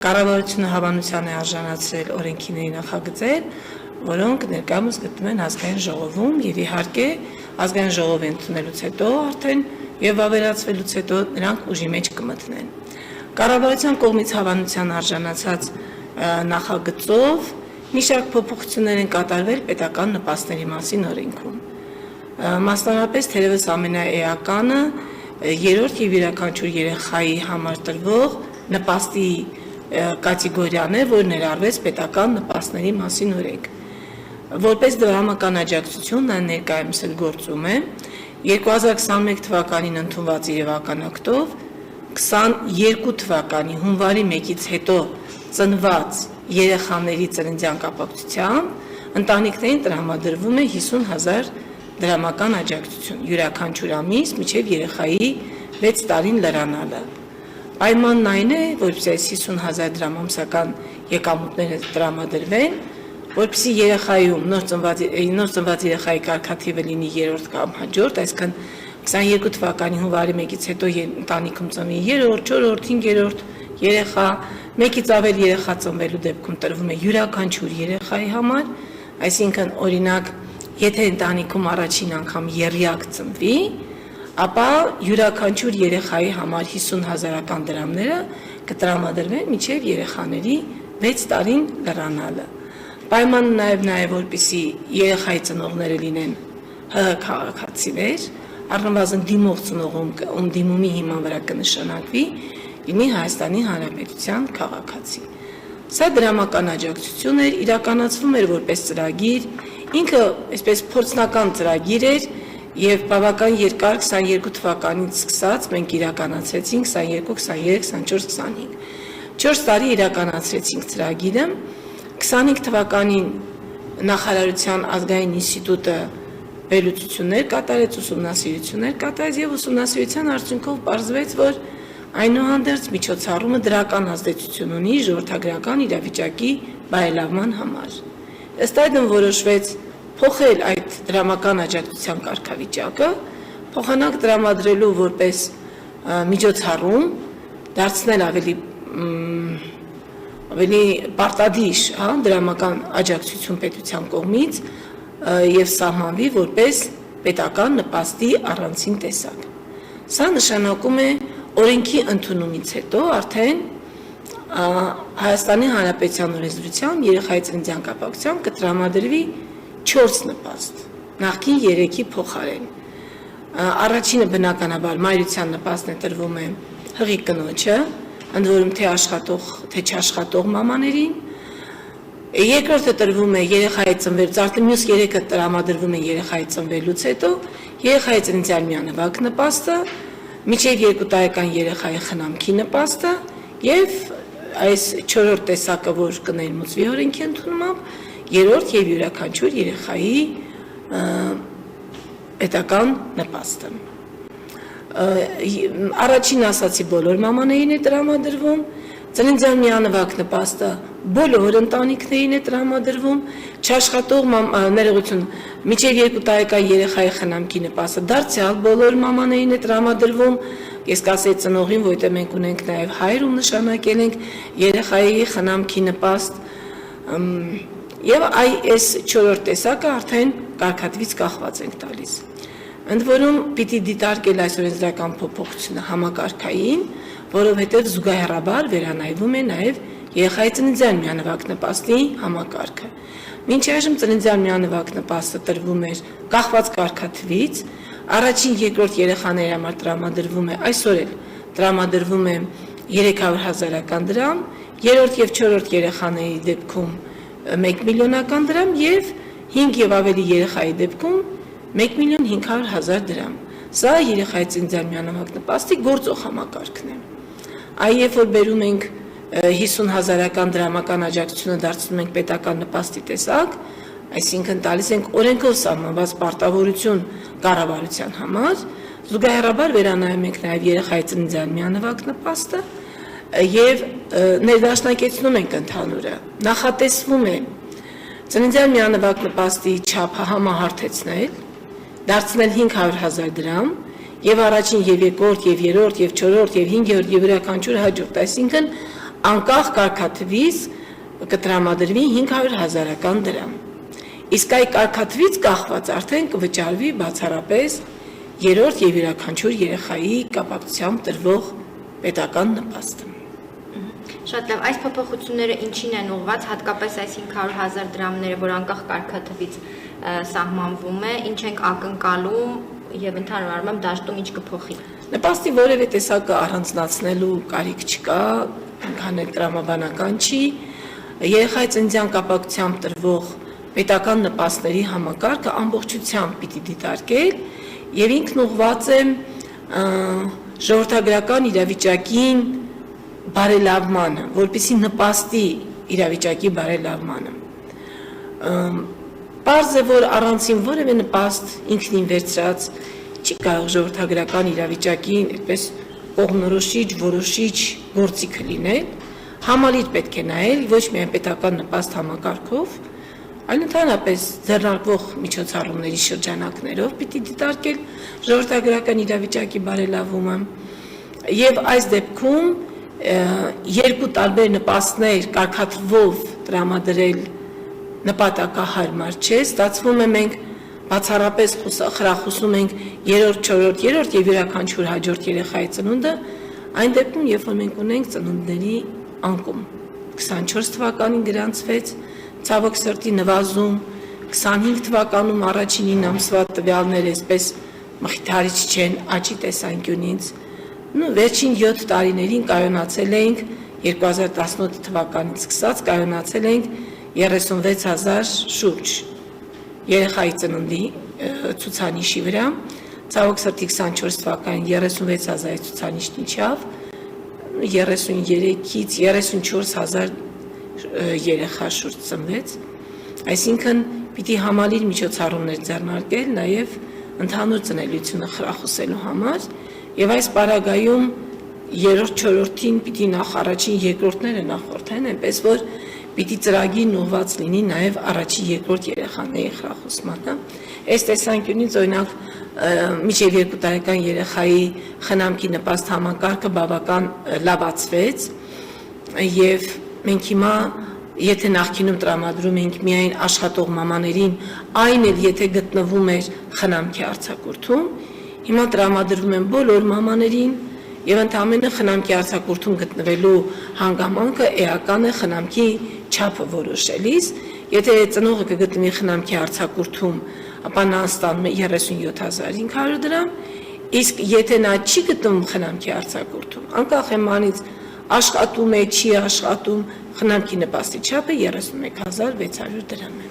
Կառավարությունը հավանության է արժանացրել օրենքիների նախագծեր, որոնք ներկայումս գտնվում են ազգային ժողովում եւ իհարկե ազգային ժողովի ընդունելուց հետո արդեն եւ ավերացվելուց հետո նրանք ուժի մեջ կմտնեն։ Կառավարության կողմից հավանության արժանացած նախագծով մի շարք փոփոխություններ են կատարվել պետական նպաստների մասին օրենքում։ Մասնավորապես թերևս ամենաէականը երրորդ եւ յուրաքանչյուր երեխայի համար տրվող նպաստի կատեգորիան է, որ ներառվեց պետական նպաստների մասին օրենք։ Որպես դրամական աջակցություն նա ներկայումս էլ գործում է 2021 թվականին ընդունված իրավական ակտով 22 թվականի հունվարի 1-ից հետո ծնված երեխաների ծննդյան կապակցությամբ ընտանիքներին տրամադրվում է 50,000 դրամական աջակցություն յուրաքանչյուր ամիս մինչև երեխայի 6 տարին լրանալը։ Պայմանն այն է, որպեսզի այս 50,000 դրամ ամսական եկամուտները տրամադրվեն, որպեսզի երեխայում նոր ծնված երեխայի կարգաթիվը լինի երրորդ կամ հաջորդ, այսինքն 22 թվականի հունվարի 1-ից հետո ընտանիքում ծնվի երրորդ, չորրորդ, հինգերորդ երեխա, մեկից ավել երեխա ծնվելու դեպքում տրվում է յուրաքանչյուր երեխայի համար, այսինքն օրինակ, եթե ընտանիքում առաջին անգամ եռյակ ծնվի, ապա յուրաքանչյուր երեխայի համար 50,000 դրամները կտրամադրվեն մինչև երեխաների 6 տարին լրանալը։ Պայմանը նաև որպեսզի երեխայի ծնողները լինեն ՀՀ քաղաքացիներ, առնվազն դիմող ծնողում դիմումի հիման վրա կնշանակվի լինի Հայաստանի Հանրապետության քաղաքացի։ Սա դրամական աջակցություն էր, իրականացվում էր որպես ծրագիր, ինքը այսպես փորձնական ծրագիր էր եւ բավական երկար 22 թվականից սկսած մենք իրականացրեցինք 22, 23, 24, 25։ 4 տարի իրականացրեցինք ծրագիրը։ 25 թվականին նախարարության ազգային ինստիտուտը վերլուծություններ կատարեց, ուսումնասիրություններ կատարեց եւ ուսումնասիրության արդյունքով պարզվեց, որ այնուհանդերձ միջոցառումը դրական ազդեցություն ունի ժողովրդագրական իրավիճակի բարելավման համար։ Ըստ այդմ որոշվեց փոխել այդ դրամական աջակցության կարգավիճակը, փոխանակ տրամադրելու որպես միջոցառում, դարձնել ավելի պարտադիր, դրամական աջակցություն պետության կողմից եւ սահմանվի որպես պետական նպաստի առանցին տեսակ։ Սա նշանակում է օրենքի ընդունումից հետո արդեն Հայաստանի Հանրապետության օրենսդրությամբ երեխայի ծննդյան կապակցությամբ կտրամադրվի 4 նպաստ, նախքին 3-ի փոխարեն։ Առաջինը բնականաբար մայրության նպաստն է տրվում է հղի կնոջը, ընդ որում թե աշխատող, թե չաշխատող մամաներին։ Երկրորդը տրվում է երեխայի ծնվելուց, արդեն մյուս 3-ը տրամադրվում է երեխայի ծնվելուց հետո, երեխայի ծննդյան միանվագ նպաստը, մինչև 2 տարեկան երեխայի խնամքի նպաստը եւ այս 4-րդ տեսակը, որ կներմուծվի օրենքի ընդունումով, երրորդ եւ յուրաքանչյուր երեխայի պետական նպաստը։ Առաջին ասացի բոլոր մամաներին է տրամադրվում, ծննդյան միանվագ նպաստը բոլոր ընտանիքներին է տրամադրվում, չաշխատող ներողություն, մինչև 2 տարեկան երեխայի խնամքի նպաստը դարձյալ բոլոր մամաներին է տրամադրվում, ես կասեի ծնողին, որտեղ մենք ունենք նաև հայրում նշանակել ենք երեխայի խնամքի նպաստ, եւ այս 4-րդ տեսակը արդեն կարգատվից կախված ենք տալիս։ Ընդ որում պիտի դիտարկել այս օրենսդրական փոփոխությունը համակարգային, որովհետև զուգահեռաբար վերանայվում է նաև երեխայի ծննդյան միանվագ նպաստի համակարգը։ Մինչ այժմ ծննդյան միանվագ նպաստը տրվում էր կախված կարգաթվից, առաջին, երկրորդ երեխաների համար տրամադրվում է այսօր էլ տրամադրվում է 300,000 դրամ, երրորդ եւ չորրորդ երեխաների դեպքում 1 միլիոնական դրամ եւ 5 եւ ավելի երեխայի դեպքում 1,500,000 դրամ։ Սա երեխայի ծննդյան միանվագ նպաստի գործող համակարգն է։ Երբ որ բերում ենք 50,000 դրամական աջակցությունը դարձնում ենք պետական նպաստի տեսակ, այսինքն տալիս ենք օրենքով սահմանված պարտավորություն կառավարության համար, զուգահեռաբար վերանայում ենք նաեւ երեխայի ծննդյան միանվագ նպաստը եւ ներդաշնակեցնում ենք ընդհանուրը, նախատեսվում է ծննդյան միանվագ նպաստի չափը համահարթեցնել, դարձնել 500,000 դրամ եւ առաջին եւ երկրորդ եւ երրորդ եւ չորրորդ եւ հինգերորդ եւ յուրաքանչյուր հաջորդ, այսինքն անկախ կարգաթվից կտրամադրվի 500,000 դրամ։ Իսկ այդ կարգաթվից կախված արդեն կվճարվի բացառապես երրորդ եւ յուրաքանչյուր երեխայի կապակցությամբ տրվող պետական նպաստը։ Շատ լավ, այս փոփոխությունները ինչին են ուղղված, հատկապես այս 500,000 դրամները, որ անկախ կարգաթվից սահմանվում է, ինչ ենք ակնկալում եւ ընդհանուր առմամբ դաշտում ինչ կփոխի։ Նպաստի որևէ տեսակը առանձնացնելու կարիք չկա, այնքան էլ տրամաբանական չի, երեխայի ծննդյան կապակցությամբ տրվող պետական նպաստների համակարգը ամբողջությամբ պիտի դիտարկել եւ ինքն ուղղված է ժողովրդագրական իրավիճակին բարելավմանը, որպեսզի նպաստի իրավիճակի բարելավմանը։ Պարզ է, որ առանցին որևէ նպաստ ինքնին վերցրած չի կարող ժողովրդագրական իրավիճակին այդպես կողմնորոշիչ, որոշիչ գործիքը լինել, համալիր պետք է նայել ոչ միայն պետական նպաստ համակարգով, այլ ընդհանրապես ձեռնարկվող միջոցառումների շրջանակներով պիտի դիտարկել ժողովրդագրական իրավիճակի բարելավումը եւ այս դեպքում երկու տարբեր նպաստներ կարգաթվով տրամադրել նպատակահարմար չէ, ստացվում է մենք բացառապես խրախուսում ենք երրորդ, չորրորդ, երրորդ եւ յուրաքանչյուր հաջորդ երեխայի ծնունդը, այն դեպքում, երբ որ մենք ունենք ծնունդների անկում 24 թվականին գրանցվեց, ցավոք սրտի նվազում 25 թվականում առաջին 9 ամսվա տվյալները այսպես մխիթարիչ չեն աճի տեսանկյունից, վերջին 7 տարիներին կայունացել ենք 2018 թվականից սկսած կայունացել ենք 36,000 շուրջ երեխայի ծննդի ցուցանիշի վրա, ցավոք սրտի 24 թվականին 36,000 ցուցանիշն իջավ, 33-ից 34,000 երեխա շուրջ ծնվեց, այսինքն պիտի համալիր միջոցառումներ ձեռնարկել նաև ընդհանուր ծնելիությունը խրախուսելու համար եւ այս պարագայում երրորդ, չորրորդին պիտի նախ առաջին երկրորդները նախորդեն, այնպես որ պիտի ծրագիրն ուղղված լինի նաև առաջին երկրորդ երեխաների խրախուսմանը։ Այս տեսանկյունից օրինակ մինչև 2 տարեկան երեխայի խնամքի նպաստ համակարգը բավական լավացվեց եւ մենք հիմա եթե նախկինում տրամադրում ենք միայն աշխատող մամաներին, այն էլ եթե գտնվում էր խնամքի արձակուրդում, հիմա տրամադրվում են բոլոր մամաներին եւ ընդամենը խնամքի արձակուրդում գտնվելու հանգամանքը էական է խնամքի չափը որոշելիս, եթե ծնողը կգտնվի խնամքի արձակուրդում, ապա նա ստանում է 37,500 դրամ, իսկ եթե նա չի գտնվում խնամքի արձակուրդում, անկախ էմանից աշխատում է, չի աշխատում, խնամքի նպաստի չափը 31,600 դրամ է։